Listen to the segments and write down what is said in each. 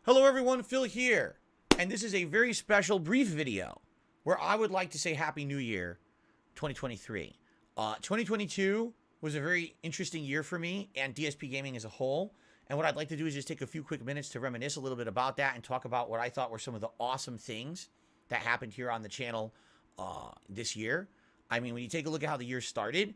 Hello everyone, Phil here, and this is a very special brief video where I would like to say Happy New Year 2023. 2022 was a very interesting year for me and DSP Gaming as a whole, and what I'd like to do is just take a few quick minutes to reminisce a little bit about that and talk about what I thought were some of the awesome things that happened here on the channel this year. I mean, when you take a look at how the year started,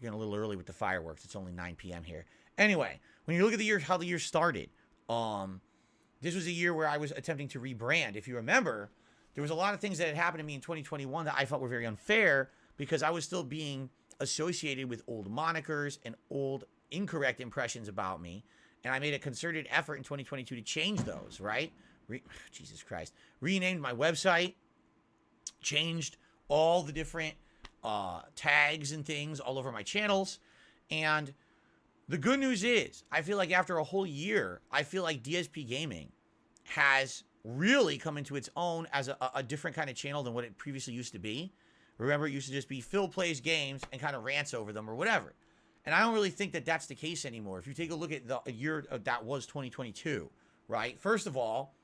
getting a little early with the fireworks. It's only 9 p.m. here. Anyway, when you look at the year, how the year started, this was a year where I was attempting to rebrand. If you remember, there was a lot of things that had happened to me in 2021 that I felt were very unfair because I was still being associated with old monikers and old incorrect impressions about me. And I made a concerted effort in 2022 to change those, right? Jesus Christ. Renamed my website, changed all the different tags and things all over my channels. And the good news is, I feel like after a whole year, I feel like DSP Gaming has really come into its own as a different kind of channel than what it previously used to be. Remember, it used to just be Phil plays games and kind of rants over them or whatever. And I don't really think that that's the case anymore. If you take a look at the year that was 2022, right? First of all,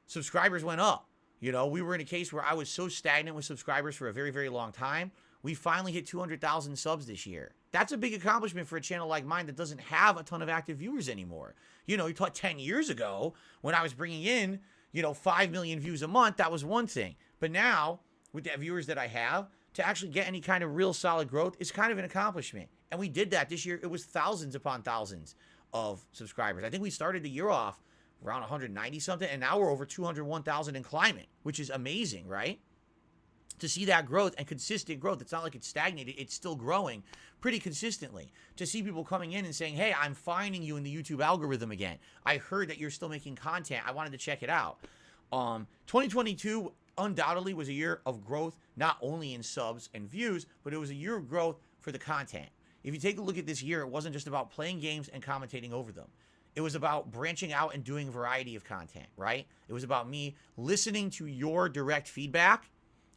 subscribers went up. You know, we were in a case where I was so stagnant with subscribers for a very, very long time. We finally hit 200,000 subs this year. That's a big accomplishment for a channel like mine that doesn't have a ton of active viewers anymore. You know, you thought 10 years ago when I was bringing in, 5 million views a month, that was one thing. But now, with the viewers that I have, to actually get any kind of real solid growth is kind of an accomplishment. And we did that this year. It was thousands upon thousands of subscribers. I think we started the year off around 190 something, and now we're over 201,000 and climbing, which is amazing, right? To see that growth and consistent growth, it's not like it's stagnated, it's still growing pretty consistently. To see people coming in and saying, hey, I'm finding you in the YouTube algorithm again. I heard that you're still making content. I wanted to check it out. 2022 undoubtedly was a year of growth, not only in subs and views, but it was a year of growth for the content. If you take a look at this year, it wasn't just about playing games and commentating over them. It was about branching out and doing a variety of content, right? It was about me listening to your direct feedback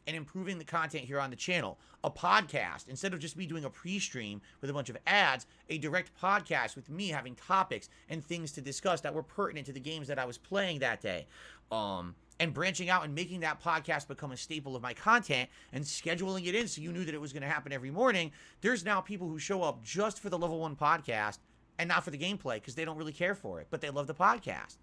and improving the content here on the channel. A podcast, instead of just me doing a pre-stream with a bunch of ads, a direct podcast with me having topics and things to discuss that were pertinent to the games that I was playing that day. And branching out and making that podcast become a staple of my content and scheduling it in so you knew that it was going to happen every morning. There's now people who show up just for the Level 1 podcast and not for the gameplay because they don't really care for it, but they love the podcast.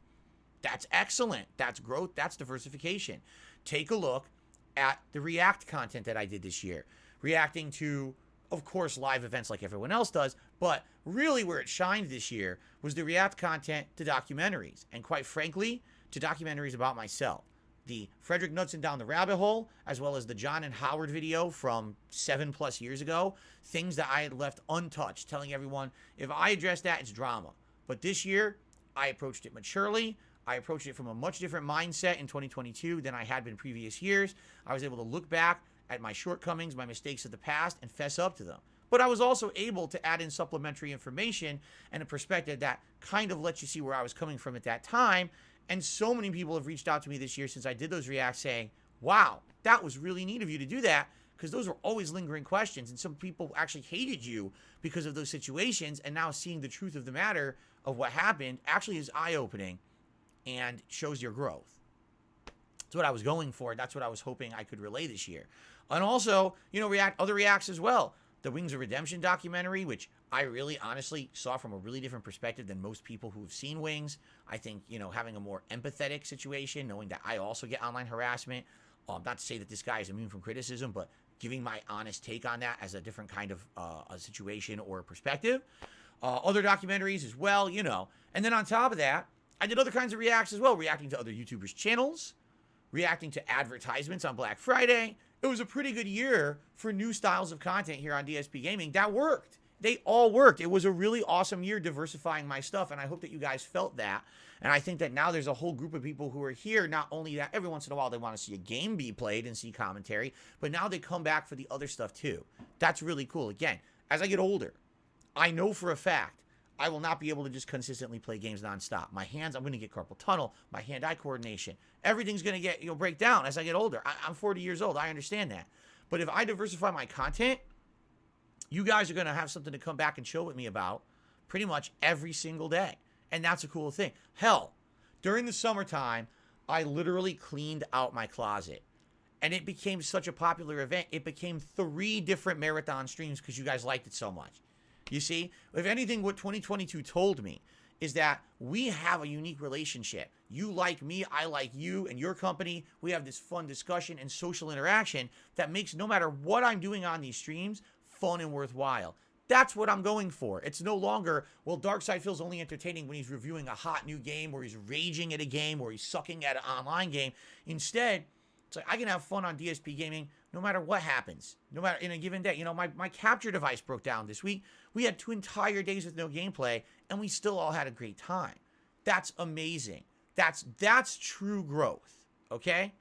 That's excellent. That's growth. That's diversification. Take a look at the React content that I did this year. Reacting to, of course, live events like everyone else does, but really where it shined this year was the React content to documentaries. And quite frankly, to documentaries about myself. The Frederick Knudsen Down the Rabbit Hole, as well as the John and Howard video from 7+ years ago, things that I had left untouched, telling everyone, if I address that, it's drama. But this year, I approached it maturely. I approached it from a much different mindset in 2022 than I had been previous years. I was able to look back at my shortcomings, my mistakes of the past, and fess up to them. But I was also able to add in supplementary information and a perspective that kind of lets you see where I was coming from at that time. And so many people have reached out to me this year since I did those reacts saying, wow, that was really neat of you to do that, because those were always lingering questions. And some people actually hated you because of those situations. And now seeing the truth of the matter of what happened actually is eye-opening and shows your growth. That's what I was going for. That's what I was hoping I could relay this year. And also, other reacts as well. The Wings of Redemption documentary, which I really honestly saw from a really different perspective than most people who have seen Wings. I think, having a more empathetic situation, knowing that I also get online harassment. Not to say that this guy is immune from criticism, but giving my honest take on that as a different kind of a situation or perspective. Other documentaries as well, And then on top of that, I did other kinds of reacts as well, reacting to other YouTubers' channels, reacting to advertisements on Black Friday. It was a pretty good year for new styles of content here on DSP Gaming. That worked. They all worked. It was a really awesome year diversifying my stuff, and I hope that you guys felt that. And I think that now there's a whole group of people who are here, not only that every once in a while they want to see a game be played and see commentary, but now they come back for the other stuff too. That's really cool. Again, as I get older, I know for a fact I will not be able to just consistently play games nonstop. My hands, I'm going to get carpal tunnel, my hand-eye coordination. Everything's going to get, break down as I get older. I'm 40 years old. I understand that. But if I diversify my content, you guys are going to have something to come back and chill with me about pretty much every single day. And that's a cool thing. Hell, during the summertime, I literally cleaned out my closet. And it became such a popular event. It became 3 different marathon streams because you guys liked it so much. You see, if anything, what 2022 told me is that we have a unique relationship. You like me, I like you and your company. We have this fun discussion and social interaction that makes no matter what I'm doing on these streams, fun and worthwhile. That's what I'm going for. It's no longer, well, Darkside feels only entertaining when he's reviewing a hot new game or he's raging at a game or he's sucking at an online game. Instead, it's like I can have fun on DSP Gaming no matter what happens, no matter in a given day. You know, my capture device broke down this week. We had 2 entire days with no gameplay, and we still all had a great time. That's amazing. That's true growth, okay?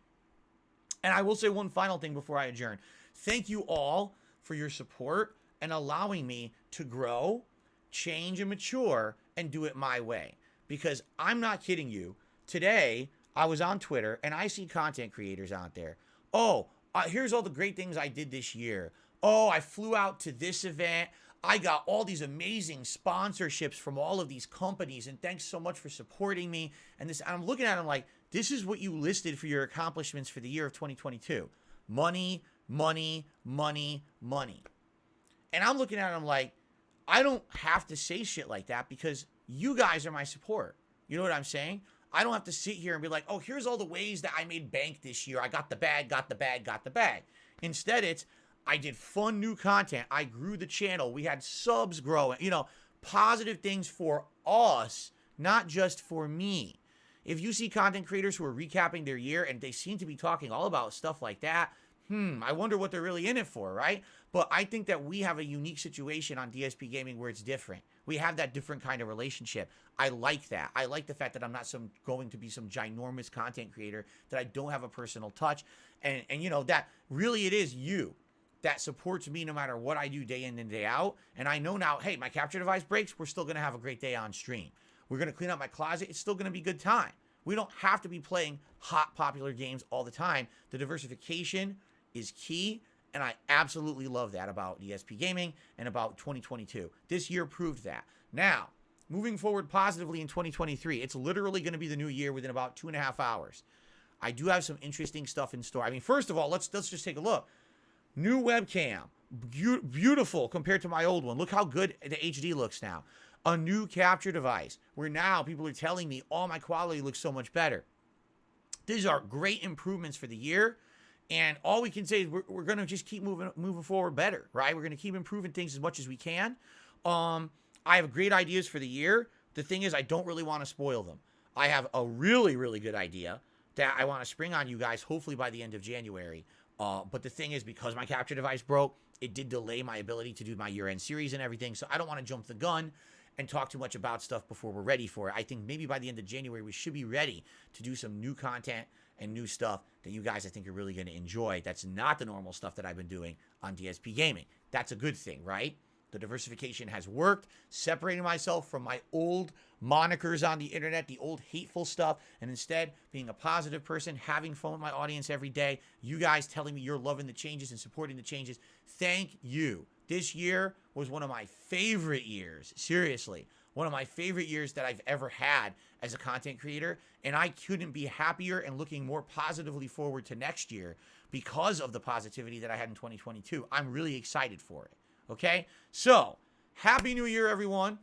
And I will say one final thing before I adjourn. Thank you all for your support and allowing me to grow, change, and mature and do it my way. Because I'm not kidding you. Today, I was on Twitter, and I see content creators out there. Oh, here's all the great things I did this year. Oh, I flew out to this event. I got all these amazing sponsorships from all of these companies, and thanks so much for supporting me. And this, I'm looking at them like, this is what you listed for your accomplishments for the year of 2022. Money, money, money, money. And I'm looking at them like, I don't have to say shit like that because you guys are my support. You know what I'm saying? I don't have to sit here and be like, oh, here's all the ways that I made bank this year. I got the bag, got the bag, got the bag. Instead, it's, I did fun new content. I grew the channel. We had subs growing. You know, positive things for us, not just for me. If you see content creators who are recapping their year and they seem to be talking all about stuff like that, I wonder what they're really in it for, right? But I think that we have a unique situation on DSP Gaming where it's different. We have that different kind of relationship. I like that. I like the fact that I'm not going to be some ginormous content creator, that I don't have a personal touch. And you know, that really it is you that supports me no matter what I do day in and day out. And I know now, hey, my capture device breaks, we're still going to have a great day on stream. We're going to clean up my closet. It's still going to be a good time. We don't have to be playing hot, popular games all the time. The diversification is key, and I absolutely love that about DSP Gaming and about 2022. This year proved that. Now, moving forward positively in 2023, it's literally going to be the new year within about 2.5 hours. I do have some interesting stuff in store. I mean, first of all, let's just take a look. New webcam, beautiful compared to my old one. Look how good the HD looks now. A new capture device where now people are telling me, oh, my quality looks so much better. These are great improvements for the year. And all we can say is we're going to just keep moving forward better, right? We're going to keep improving things as much as we can. I have great ideas for the year. The thing is, I don't really want to spoil them. I have a really, really good idea that I want to spring on you guys, hopefully by the end of January. But the thing is, because my capture device broke, it did delay my ability to do my year-end series and everything. So I don't want to jump the gun and talk too much about stuff before we're ready for it. I think maybe by the end of January, we should be ready to do some new content and new stuff that you guys, I think, are really going to enjoy. That's not the normal stuff that I've been doing on DSP Gaming. That's a good thing, right? The diversification has worked, separating myself from my old monikers on the internet, the old hateful stuff, and instead being a positive person, having fun with my audience every day. You guys telling me you're loving the changes and supporting the changes. Thank you. This year was one of my favorite years. Seriously, one of my favorite years that I've ever had as a content creator, and I couldn't be happier and looking more positively forward to next year because of the positivity that I had in 2022. I'm really excited for it. Okay, so happy new year, everyone.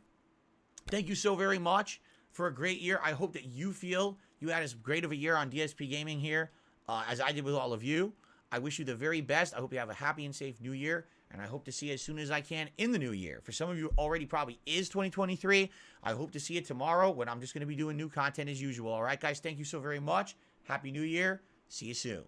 Thank you so very much for a great year. I hope that you feel you had as great of a year on DSP Gaming here as I did with all of you. I wish you the very best. I hope you have a happy and safe new year, and I hope to see you as soon as I can in the new year. For some of you, already probably is 2023. I hope to see you tomorrow when I'm just going to be doing new content as usual. All right, guys, thank you so very much. Happy New Year. See you soon.